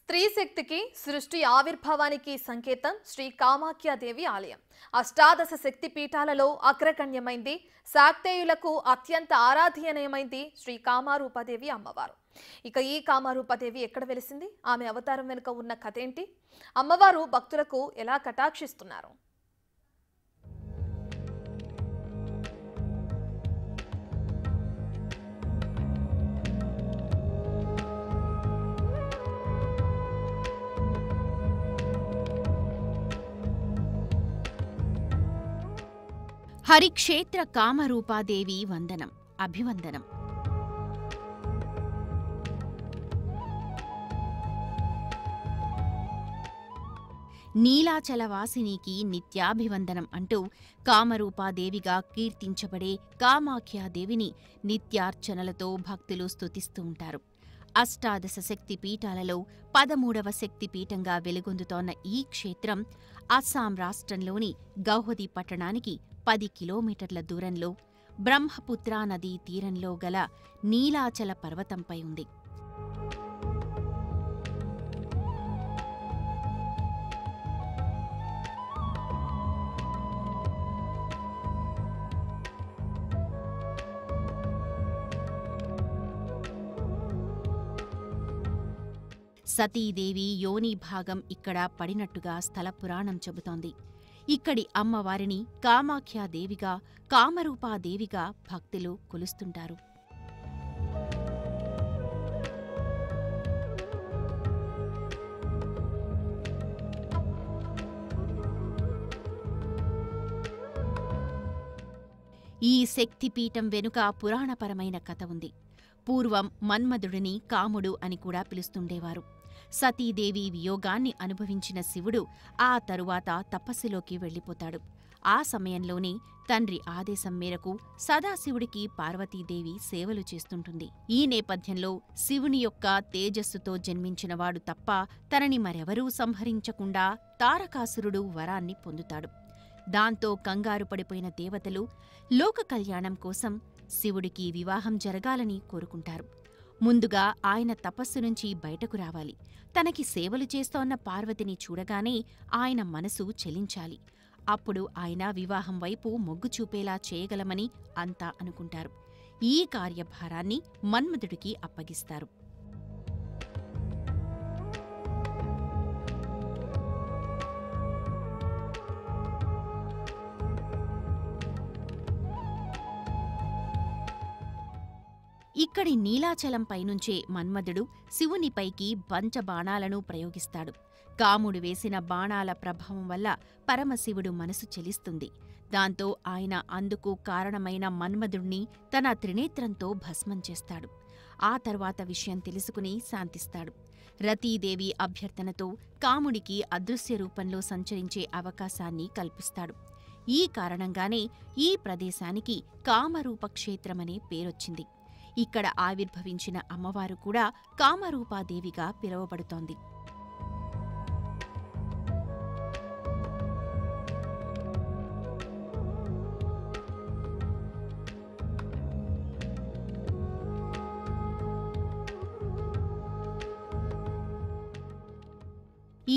స్త్రీ శక్తికి సృష్టి ఆవిర్భావానికి సంకేతం శ్రీ కామాఖ్యాదేవి ఆలయం. అష్టాదశ శక్తి పీఠాలలో అగ్రగణ్యమైంది. శాక్తేయులకు అత్యంత ఆరాధ్యనీయమైంది శ్రీ కామారూపాదేవి అమ్మవారు. ఇక ఈ కామారూపాదేవి ఎక్కడ వెలిసింది, ఆమె అవతారం వెనుక ఉన్న కథ ఏంటి, అమ్మవారు భక్తులకు ఎలా కటాక్షిస్తున్నారు? హరిక్షేత్ర కామరూపాదేవి వందనం, అభివందనం. నీలాచలవాసినికి నిత్యాభివందనం అంటూ కామరూపాదేవిగా కీర్తించబడే కామాఖ్యాదేవిని నిత్యార్చనలతో భక్తులు స్తుతిస్తూ ఉంటారు. అష్టాదశ శక్తి పీఠాలలో 13వ శక్తిపీఠంగా వెలుగొందుతోన్న ఈ క్షేత్రం అస్సాం రాష్ట్రంలోని గౌహతి పట్టణానికి 10 కిలోమీటర్ల దూరంలో బ్రహ్మపుత్రా నదీ తీరంలో గల నీలాచల పర్వతంపై ఉంది. సతీదేవి యోని భాగం ఇక్కడ పడినట్టుగా స్థల పురాణం చెబుతోంది. ఇక్కడి అమ్మవారిని కామాఖ్యాదేవిగా, కామరూపాదేవిగా భక్తులు కొలుస్తుంటారు. ఈ శక్తిపీఠం వెనుక పురాణపరమైన కథ ఉంది. పూర్వం మన్మధుడిని కాముడు అని కూడా పిలుస్తుండేవారు. సతీదేవి వియోగాన్ని అనుభవించిన శివుడు ఆ తరువాత తపస్సులోకి వెళ్ళిపోతాడు. ఆ సమయంలోనే తండ్రి ఆదేశం మేరకు సదాశివుడికి పార్వతీదేవి సేవలు చేస్తుంటుంది. ఈ నేపథ్యంలో శివుని యొక్క తేజస్సుతో జన్మించినవాడు తప్ప తనని మరెవరూ సంహరించకుండా తారకాసురుడు వరాన్ని పొందుతాడు. దాంతో కంగారు పడిపోయిన దేవతలు లోక కళ్యాణం కోసం శివుడికి వివాహం జరగాలని కోరుకుంటారు. ముందుగా ఆయన తపస్సు నుంచి బయటకు రావాలి. తనకి సేవలు చేస్తోన్న పార్వతిని చూడగానే ఆయన మనసు చలించాలి. అప్పుడు ఆయన వివాహం వైపు మొగ్గు చూపేలా చేయగలమని అంతా అనుకుంటారు. ఈ కార్యభారాన్ని మన్మధుడికి అప్పగిస్తారు. ఇక్కడి నీలాచలంపైనుంచే మన్మధుడు శివునిపైకి పంచబాణాలను ప్రయోగిస్తాడు. కాముడు వేసిన బాణాల ప్రభావం వల్ల పరమశివుడు మనసు చెలిస్తుంది. దాంతో ఆయన అందుకు కారణమైన మన్మధుణ్ణి తన త్రినేత్రంతో భస్మం చేస్తాడు. ఆ తర్వాత విషయం తెలుసుకుని శాంతిస్తాడు. రతీదేవి అభ్యర్థనతో కాముడికి అదృశ్య రూపంలో సంచరించే అవకాశాన్ని కల్పిస్తాడు. ఈ కారణంగానే ఈ ప్రదేశానికి కామరూపక్షేత్రమనే పేరొచ్చింది. ఇక్కడ ఆవిర్భవించిన అమ్మవారు కూడా కామరూపాదేవిగా పిలువబడుతోంది.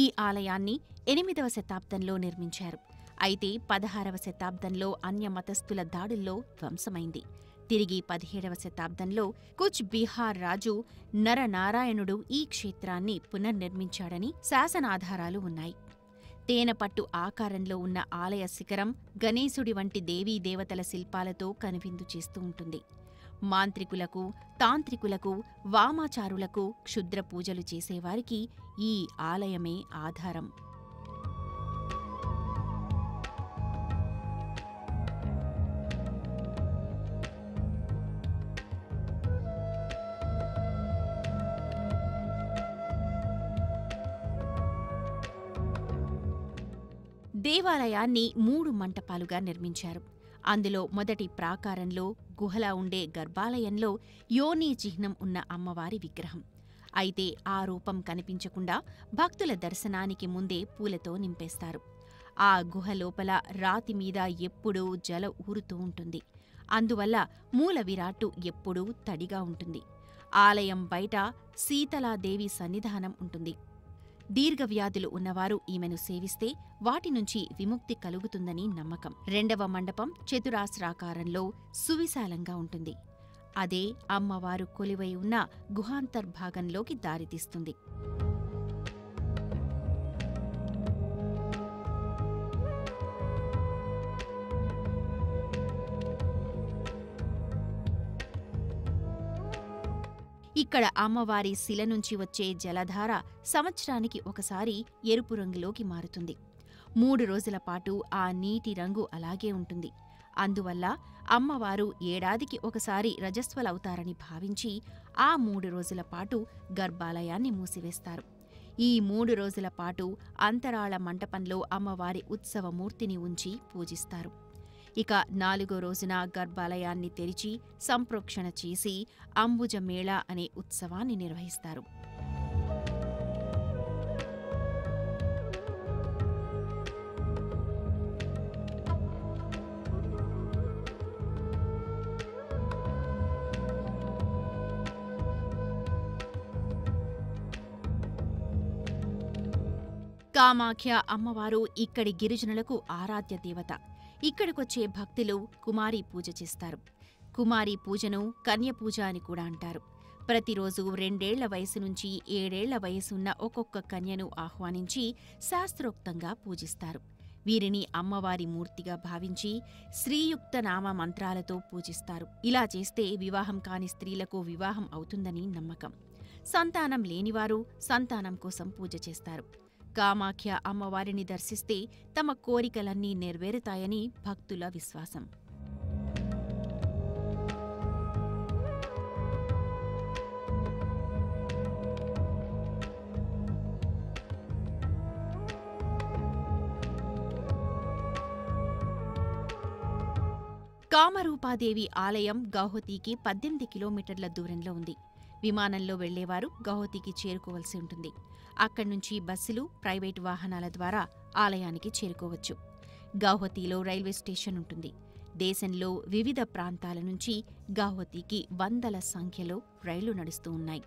ఈ ఆలయాన్ని 8వ శతాబ్దంలో నిర్మించారు. అయితే 16వ శతాబ్దంలో అన్యమతస్థుల దాడుల్లో ధ్వంసమైంది. తిరిగి 17వ శతాబ్దంలో కుచ్ బిహార్ రాజు నరనారాయణుడు ఈ క్షేత్రాన్ని పునర్నిర్మించాడని శాసనాధారాలు ఉన్నాయి. తేనెపట్టు ఆకారంలో ఉన్న ఆలయ శిఖరం గణేశుడి వంటి దేవీ దేవతల శిల్పాలతో కనువిందు చేస్తూ ఉంటుంది. మాంత్రికులకు, తాంత్రికులకు, వామాచారులకు క్షుద్ర పూజలు చేసేవారికి ఈ ఆలయమే ఆధారం. దేవాలయాన్ని 3 మంటపాలుగా నిర్మించారు. అందులో మొదటి ప్రాకారంలో గుహలా ఉండే గర్భాలయంలో యోని చిహ్నం ఉన్న అమ్మవారి విగ్రహం. అయితే ఆ రూపం కనిపించకుండా భక్తుల దర్శనానికి ముందే పూలతో నింపేస్తారు. ఆ గుహ లోపల రాతి మీద ఎప్పుడూ జల ఊరుతూ ఉంటుంది. అందువల్ల మూల విరాట్టు ఎప్పుడూ తడిగా ఉంటుంది. ఆలయం బయట శీతలాదేవి సన్నిధానం ఉంటుంది. దీర్ఘవ్యాధులు ఉన్నవారు ఈమెను సేవిస్తే వాటి నుంచి విముక్తి కలుగుతుందని నమ్మకం. రెండవ మండపం చతురాస్రాకారంలో సువిశాలంగా ఉంటుంది. అదే అమ్మవారు కొలువై ఉన్న గుహాంతర్భాగంలోకి దారితీస్తుంది. ఇక్కడ అమ్మవారి శిల నుంచి వచ్చే జలధార సంవత్సరానికి ఒకసారి ఎరుపు రంగులోకి మారుతుంది. 3 రోజుల పాటు ఆ నీటి రంగు అలాగే ఉంటుంది. అందువల్ల అమ్మవారు ఏడాదికి ఒకసారి రజస్వలవుతారని భావించి ఆ 3 రోజుల పాటు గర్భాలయాన్ని మూసివేస్తారు. ఈ 3 రోజుల పాటు అంతరాళ మంటపంలో అమ్మవారి ఉత్సవమూర్తిని ఉంచి పూజిస్తారు. ఇక 4వ రోజున గర్భాలయాన్ని తెరిచి సంప్రోక్షణ చేసి అంబుజమేళ అనే ఉత్సవాన్ని నిర్వహిస్తారు. కామాఖ్య అమ్మవారు ఇక్కడి గిరిజనులకు ఆరాధ్య దేవత. ఇక్కడికొచ్చే భక్తులు కుమారీ పూజ చేస్తారు. కుమారీ పూజను కన్యపూజ అని కూడా అంటారు. ప్రతిరోజు 2 ఏళ్ల వయసు నుంచి 7 ఏళ్ల వయసున్న ఒక్కొక్క కన్యను ఆహ్వానించి శాస్త్రోక్తంగా పూజిస్తారు. వీరిని అమ్మవారి మూర్తిగా భావించి శ్రీయుక్త నామ మంత్రాలతో పూజిస్తారు. ఇలా చేస్తే వివాహం కాని స్త్రీలకు వివాహం అవుతుందని నమ్మకం. సంతానం లేనివారు సంతానం కోసం పూజ చేస్తారు. కామాఖ్య అమ్మవారిని దర్శిస్తే తమ కోరికలన్నీ నెరవేరుతాయని భక్తుల విశ్వాసం. కామరూపాదేవి ఆలయం గౌహతికి 18 కిలోమీటర్ల దూరంలో ఉంది. విమానంలో వెళ్లేవారు గౌహతికి చేరుకోవలసి ఉంటుంది. అక్కడ్నుంచి బస్సులు, ప్రైవేటు వాహనాల ద్వారా ఆలయానికి చేరుకోవచ్చు. గౌహతిలో రైల్వే స్టేషన్ ఉంటుంది. దేశంలో వివిధ ప్రాంతాల నుంచి గౌహతికి వందల సంఖ్యలో రైళ్లు నడుస్తూ ఉన్నాయి.